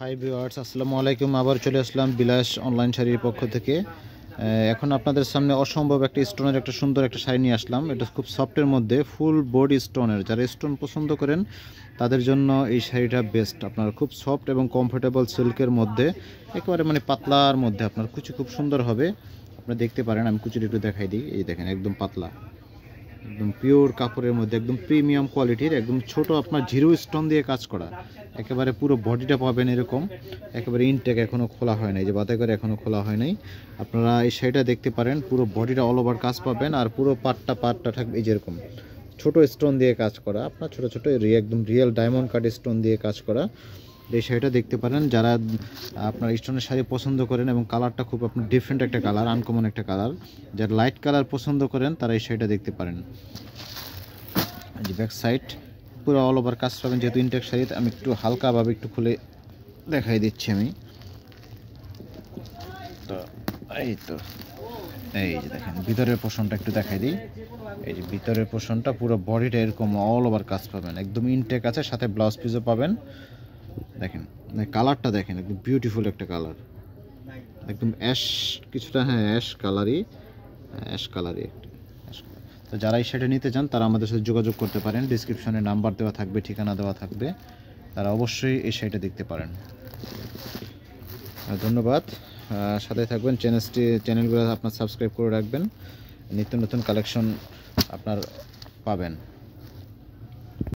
Hi viewers, আসসালামু আলাইকুম। আবার চলে আসলাম বিলাস অনলাইন শাড়ির পক্ষ থেকে। এখন আপনাদের সামনে অসম্ভব একটা স্টোনের একটা সুন্দর একটা শাড়ি নিয়ে আসলাম। এটা খুব সফটের মধ্যে ফুল বডি স্টোনের, যারা স্টোন পছন্দ করেন তাদের জন্য এই শাড়িটা বেস্ট। আপনার খুব সফট এবং কমফোর্টেবল সিল্কের মধ্যে, একেবারে মানে পাতলার মধ্যে আপনার কুচি খুব সুন্দর হবে। আপনারা দেখতে পারেন, আমি কুচিটা একটু দেখাই দিই। এই দেখেন, একদম পাতলা, একদম পিওর কাপড়ের মধ্যে, একদম প্রিমিয়াম কোয়ালিটির, একদম ছোট আপনার জিরো স্টোন দিয়ে কাজ করা। একেবারে পুরো বডিটা পাবেন এরকম, একেবারে ইনটেক, এখনও খোলা হয় নাই, যে বাতাই করে এখনও খোলা হয় নাই। আপনারা এই শাড়িটা দেখতে পারেন, পুরো বডিটা অল ওভার কাজ পাবেন, আর পুরো পাটটা থাকবে এই যেরকম ছোট স্টোন দিয়ে কাজ করা, আপনার ছোট ছোট একদম রিয়েল ডায়মন্ড কাট স্টোন দিয়ে কাজ করা। এই শাড়িটা দেখতে পারেন। যারা আপনার স্টোনের শাড়ি পছন্দ করেন এবং কালারটা খুব আপনার ডিফারেন্ট একটা কালার, আনকমন একটা কালার, যারা লাইট কালার পছন্দ করেন তারা এই শাড়িটা দেখতে পারেন। এই যে ব্যাক সাইড পুরো অল ওভার কাজ পাবেন, যেহেতু ইনটেক শাড়ি আমি একটু হালকাভাবে একটু খুলে দেখাই দিচ্ছি আমি। তো এই যে দেখেন ভিতরের পোর্শনটা একটু দেখাই দিই। এই যে ভিতরের পোর্শনটা পুরো বডিটা এরকম অল ওভার কাজ পাবেন, একদম ইনটেক আছে, সাথে ব্লাউজ পিসও পাবেন। দেখেন কালারটা দেখেন, একদম বিউটিফুল একটা কালার, একদম অ্যাশ কিছুটা, হ্যাঁ অ্যাশ কালারই, অ্যাশ কালারই একটা অ্যাশ কালার। তো যারা এই শাড়িটা নিতে চান তারা আমাদের সাথে যোগাযোগ করতে পারেন, ডিসক্রিপশনে নাম্বার দেওয়া থাকবে, ঠিকানা দেওয়া থাকবে, তারা অবশ্যই এই শাড়িটা দেখতে পারেন। ধন্যবাদ, সাথে থাকবেন। চ্যানেলগুলো আপনার সাবস্ক্রাইব করে রাখবেন, নিত্য নতুন কালেকশন আপনার পাবেন।